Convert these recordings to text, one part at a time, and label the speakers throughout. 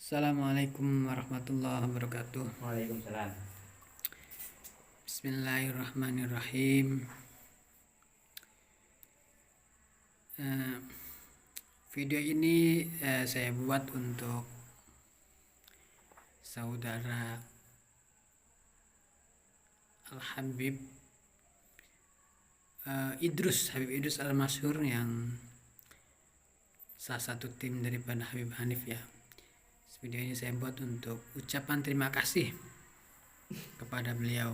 Speaker 1: Assalamualaikum warahmatullahi wabarakatuh.
Speaker 2: Waalaikumsalam.
Speaker 1: Bismillahirrahmanirrahim. Video ini saya buat untuk saudara Al-Habib Habib Idrus Al-Masyhur, yang salah satu tim daripada Habib Hanif ya. Video ini saya buat untuk ucapan terima kasih kepada beliau,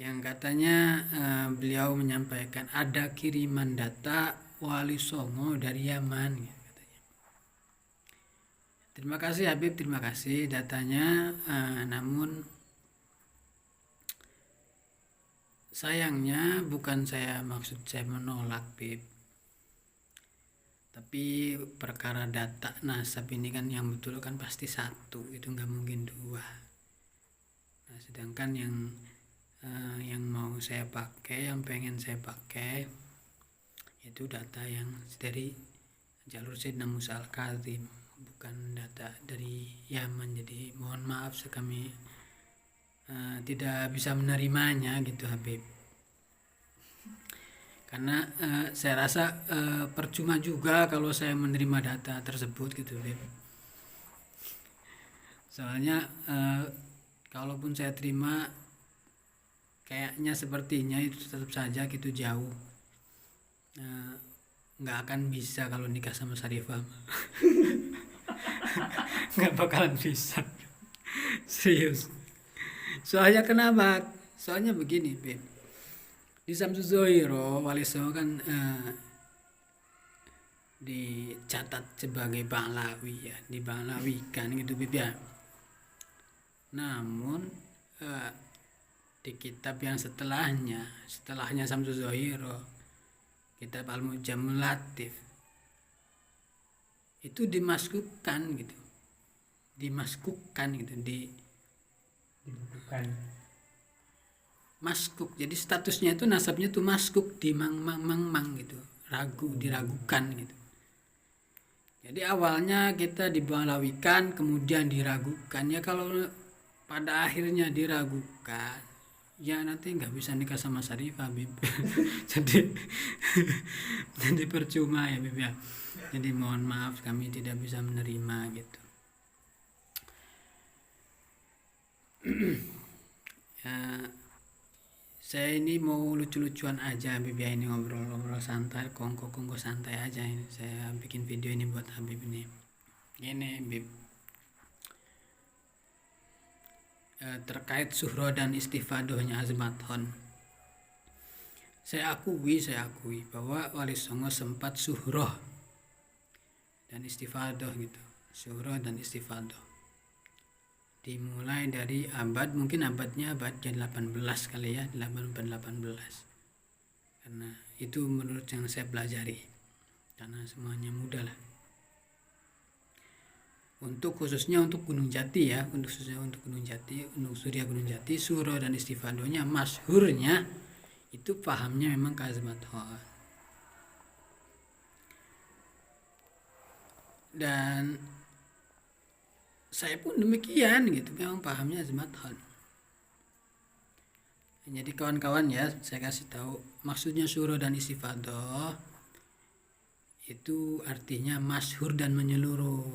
Speaker 1: yang katanya beliau menyampaikan ada kiriman data Wali Songo dari Yaman ya, katanya. Terima kasih Habib, terima kasih datanya, namun sayangnya bukan maksud saya menolak Bib, tapi perkara data nasab ini kan yang betul kan pasti satu, itu nggak mungkin dua. Nah, sedangkan yang mau saya pakai, yang pengen saya pakai itu data yang dari jalur Sayyidina Musa Al-Kadzim, bukan data dari Yaman. Jadi mohon maaf kami tidak bisa menerimanya gitu Habib, karena saya rasa percuma juga kalau saya menerima data tersebut gitu Habib. Soalnya kalaupun saya terima, kayaknya sepertinya itu tetap saja gitu jauh, nggak akan bisa kalau nikah sama Sarifah. Nggak bakalan bisa, serius. Soalnya kenapa? Soalnya begini Beb, di Samsu Zohiro Wali Songo kan dicatat sebagai Banglawi ya, dibanglawikan gitu Beb ya. Namun di kitab yang setelahnya Samsu Zohiro, kitab Al-Mu'jamul Latif, itu dimaskukan gitu,
Speaker 2: Dibukukan.
Speaker 1: Maskuk. Jadi statusnya itu nasabnya tuh maskuk, di mang gitu, diragukan gitu. Jadi awalnya kita dibanglawikan, kemudian diragukan. Ya kalau pada akhirnya diragukan, ya nanti nggak bisa nikah sama Sarifah Bib. jadi percuma ya Bib ya. Jadi mohon maaf kami tidak bisa menerima gitu. Ya, saya ini mau lucu-lucuan aja Habib ya, ini ngobrol-ngobrol santai, kongko santai aja ini. Saya bikin video ini buat Habib ini. Ini Habib, terkait suhro dan istifadohnya Azmathon. Saya akui bahwa Wali Songo sempat suhroh dan istifadoh gitu. Suhroh dan istifadoh dimulai dari mungkin abadnya abad 18 kali ya, 18, karena itu menurut yang saya pelajari, karena semuanya mudah lah. Khususnya untuk Gunung Jati ya, untuk Surya Gunung Jati, suhroh dan istifadohnya masyhurnya itu pahamnya memang ke Azmathon. Dan saya pun demikian gitu, memang pahamnya Azmathon. Jadi kawan-kawan ya, saya kasih tahu maksudnya suhroh dan istifadoh itu artinya masyhur dan menyeluruh.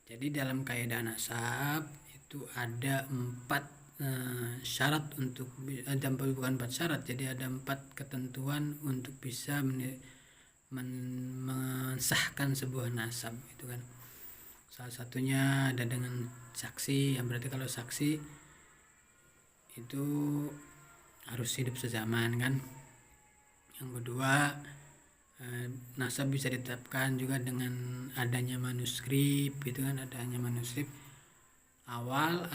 Speaker 1: Jadi dalam kaidah nasab itu ada 4 syarat untuk, bukan 4 syarat, jadi ada 4 ketentuan untuk bisa mensahkan sebuah nasab itu kan. Salah satunya ada dengan saksi, yang berarti kalau saksi itu harus hidup sezaman kan. Yang kedua, nasab bisa ditetapkan juga dengan adanya manuskrip gitu kan, adanya manuskrip awal,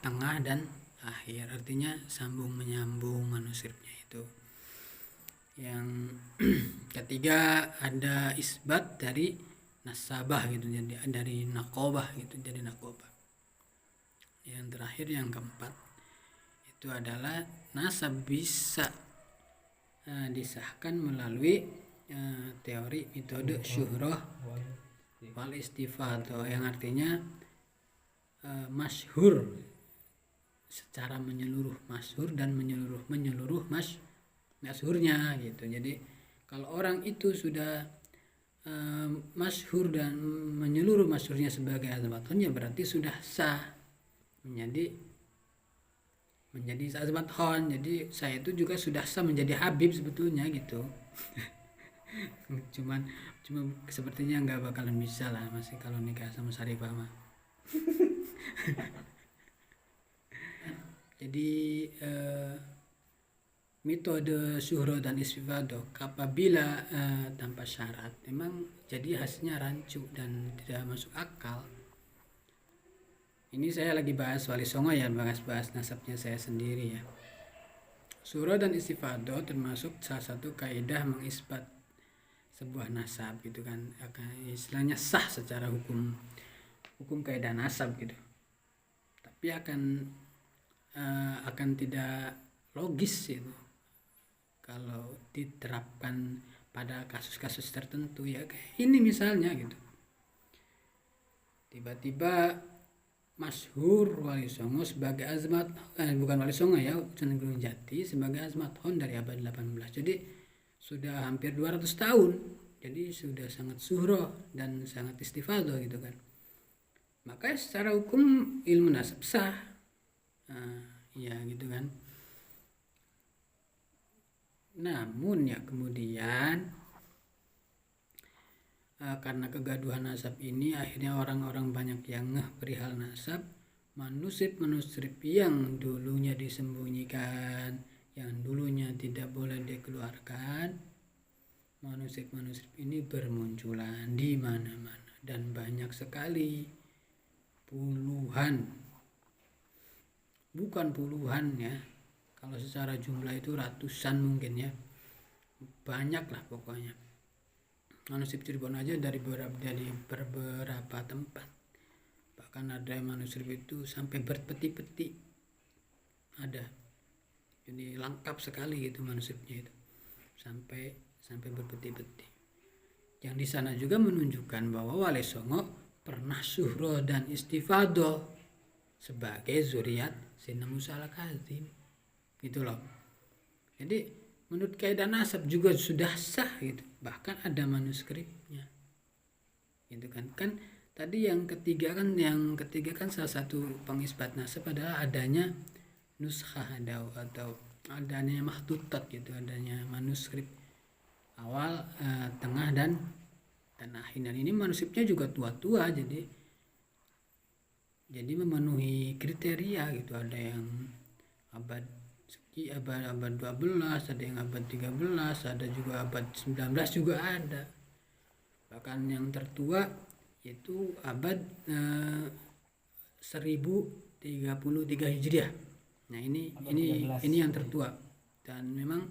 Speaker 1: tengah dan akhir, artinya sambung menyambung manuskripnya itu. Yang ketiga ada isbat dari nasabah gitu, jadi dari nakobah gitu, jadi nakobah. Yang terakhir, yang keempat, itu adalah nasab bisa disahkan melalui teori metode syuhrah wal istifadah, yang artinya masyhur secara menyeluruh, masyhur dan menyeluruh masyhurnya gitu. Jadi kalau orang itu sudah masyhur dan menyeluruh masyhurnya sebagai azmathon, ya berarti sudah sah menjadi azmathon. Jadi saya itu juga sudah sah menjadi habib sebetulnya gitu. cuma sepertinya nggak bakalan bisa lah masih kalau nikah sama Syarifah mah. Jadi metode syuhro dan istifadah apabila tanpa syarat memang jadi hasilnya rancu dan tidak masuk akal. Ini saya lagi bahas Wali Songo ya, bahas nasabnya saya sendiri ya. Syuhro dan istifadah termasuk salah satu kaidah mengisbat sebuah nasab gitu kan, istilahnya sah secara hukum kaidah nasab gitu. Tapi akan tidak logis itu kalau diterapkan pada kasus-kasus tertentu ya, kayak ini misalnya gitu. Tiba-tiba masyhur Wali Songo sebagai bukan Wali Songo ya, Sunan Gunung Jati sebagai azmathon dari abad 18. Jadi sudah hampir 200 tahun. Jadi sudah sangat syuhro dan sangat istifadah gitu kan. Maka secara hukum ilmu nasab sah. Ya gitu kan. Namun ya kemudian karena kegaduhan nasab ini akhirnya orang-orang banyak yang ngeh perihal nasab. Manuskrip yang dulunya disembunyikan, yang dulunya tidak boleh dikeluarkan, manuskrip ini bermunculan di mana-mana dan banyak sekali, bukan puluhan ya, kalau secara jumlah itu ratusan mungkin ya, banyak lah pokoknya. Manuskrip Cirebon aja dari beberapa tempat, bahkan ada manuskrip itu sampai berpeti-peti ada. Jadi lengkap sekali gitu manuskripnya itu, sampai berpeti-peti. Yang di sana juga menunjukkan bahwa Wali Songo pernah syuhro dan istifadah sebagai zuriat Sayyidina Musa al-Kazim gitu loh. Jadi menurut kaidah nasab juga sudah sah gitu, bahkan ada manuskripnya gitu kan. Tadi yang ketiga kan salah satu pengisbat nasab adalah adanya nuskhah atau adanya mahtutat gitu, adanya manuskrip awal, tengah dan akhir. Dan ini manuskripnya juga tua-tua, jadi memenuhi kriteria gitu. Ada yang abad 12, ada yang abad 13, ada juga abad 19 juga ada. Bahkan yang tertua itu abad 1033 Hijriah. Nah, ini yang tertua. Dan memang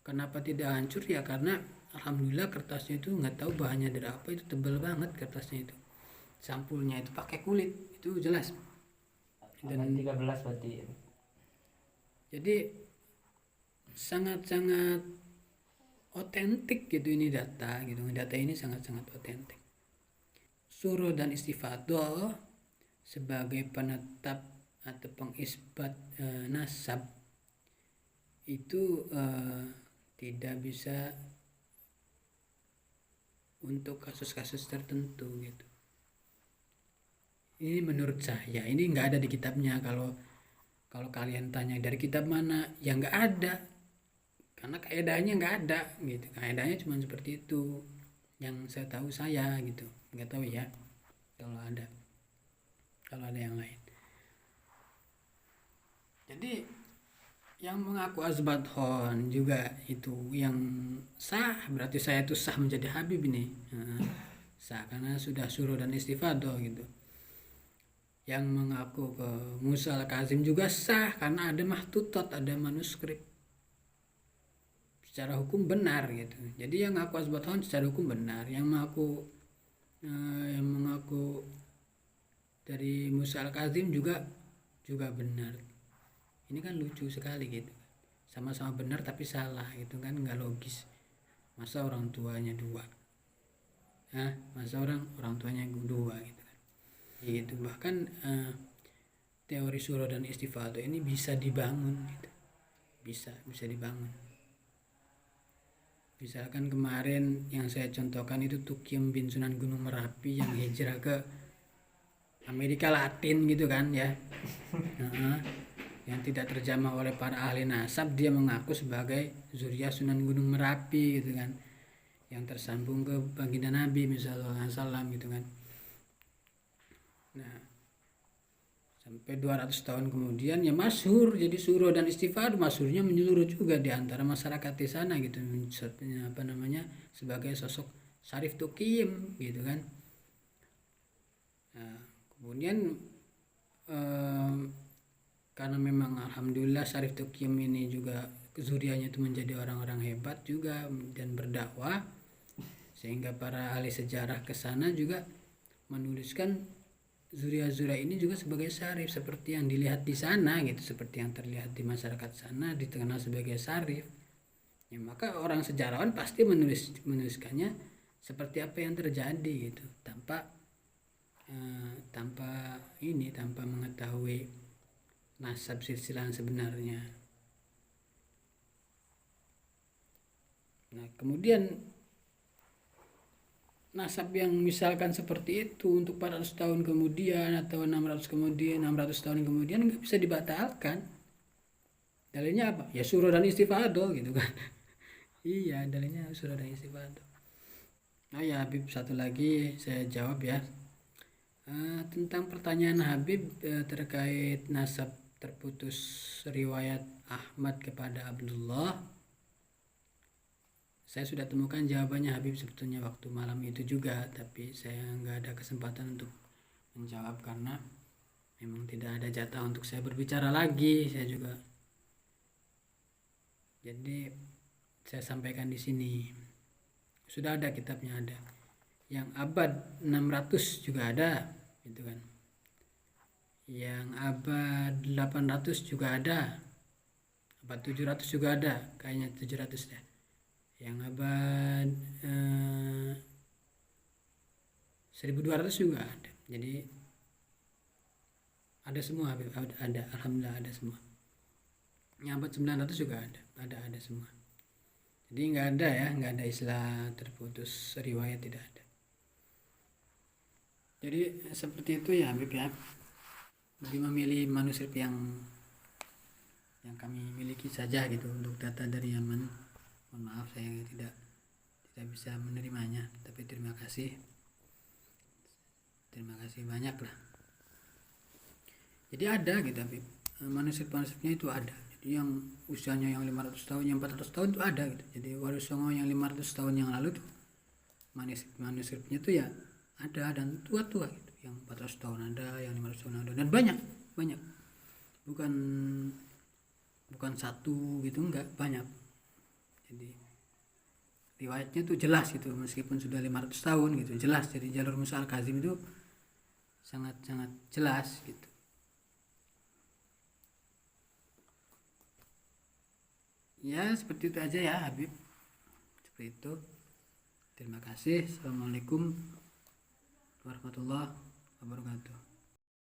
Speaker 1: kenapa tidak hancur ya, karena alhamdulillah kertasnya itu nggak tahu bahannya dari apa, itu tebal banget kertasnya itu. Sampulnya itu pakai kulit, itu jelas.
Speaker 2: Dan 13 berarti.
Speaker 1: Jadi sangat-sangat otentik gitu ini data gitu. Data ini sangat-sangat otentik. Syuhro dan istifadah sebagai penetap atau pengisbat nasab itu tidak bisa untuk kasus-kasus tertentu gitu. Ini menurut saya, ini nggak ada di kitabnya. Kalau kalian tanya dari kitab mana, ya nggak ada, karena kaidahnya nggak ada gitu. Kaidahnya cuma seperti itu yang saya tahu saya gitu, nggak tahu ya kalau ada yang lain. Jadi yang mengaku azmathon juga itu yang sah, berarti saya itu sah menjadi habib ini. Sah karena sudah syuhro dan istifadah gitu. Yang mengaku ke Musa al-Kazim juga sah karena ada mahtutat, ada manuskrip, secara hukum benar gitu. Jadi yang ngaku azmathon secara hukum benar, yang mengaku dari Musa al-Kazim juga benar. Ini kan lucu sekali gitu, sama-sama benar tapi salah gitu kan, nggak logis. masa orang tuanya dua, masa orang tuanya dua gitu kan. Gitu. Bahkan teori surah dan istifadah ini bisa dibangun gitu. bisa dibangun. Misalkan kemarin yang saya contohkan itu Tukiem bin Sunan Gunung Merapi yang hijrah ke Amerika Latin gitu kan ya. Yang tidak terjamah oleh para ahli nasab, dia mengaku sebagai zuriat Sunan Gunung Merapi gitu kan, yang tersambung ke baginda Nabi misalnya salam gitu kan. Nah, sampai 200 tahun kemudian ya masyhur jadi surah dan istighfar. Masyhurnya menyeluruh juga di antara masyarakat di sana gitu, sebagai sosok Syarif Tukiem gitu kan. Nah, kemudian karena memang alhamdulillah Syarif Tukiem ini juga zuriatnya itu menjadi orang-orang hebat juga dan berdakwah, sehingga para ahli sejarah ke sana juga menuliskan zuriat-zuriat ini juga sebagai syarif seperti yang dilihat di sana gitu, seperti yang terlihat di masyarakat sana dikenal sebagai syarif. Ya, maka orang sejarawan pasti menuliskannya seperti apa yang terjadi gitu, tanpa mengetahui nasab silsilah sebenarnya. Nah, kemudian nasab yang misalkan seperti itu untuk 400 tahun kemudian atau 600 tahun kemudian nggak bisa dibatalkan. Dalilnya apa? Ya surah dan istifadah gitu kan. Iya, dalilnya surah dan istifadah. Nah ya Habib, satu lagi saya jawab ya, tentang pertanyaan Habib terkait nasab terputus riwayat Ahmad kepada Abdullah. Saya sudah temukan jawabannya Habib sebetulnya waktu malam itu juga, tapi saya nggak ada kesempatan untuk menjawab karena memang tidak ada jatah untuk saya berbicara lagi. Saya juga, jadi saya sampaikan di sini. Sudah ada kitabnya, ada yang abad 600 juga ada gitu kan, yang abad 800 juga ada, abad 700 juga ada, kayaknya 700 deh, yang abad 1200 juga ada. Jadi ada semua, ada, alhamdulillah ada semua. Yang abad 900 juga ada semua. Jadi nggak ada istilah terputus riwayat, tidak ada. Jadi seperti itu ya Habib ya. Lebih memilih manuskrip yang kami miliki saja gitu untuk data dari Yaman. Mohon maaf saya tidak bisa menerimanya, tapi terima kasih banyak lah. Jadi ada gitu Habib, manuskrip-manuskripnya itu ada. Jadi yang usianya yang 500 tahun, yang 400 tahun itu ada gitu. Jadi Wali Songo yang 500 tahun yang lalu tuh manuskripnya tuh ya ada, dan tua-tua gitu. Yang 400 tahun ada, yang 500 tahun ada, dan banyak. Bukan satu gitu, enggak, banyak. Jadi riwayatnya tuh jelas gitu, meskipun sudah 500 tahun gitu, jelas. Jadi jalur Musa Al-Kazim itu sangat-sangat jelas gitu. Ya seperti itu aja ya Habib, seperti itu. Terima kasih. Assalamualaikum warahmatullahi wabarakatuh.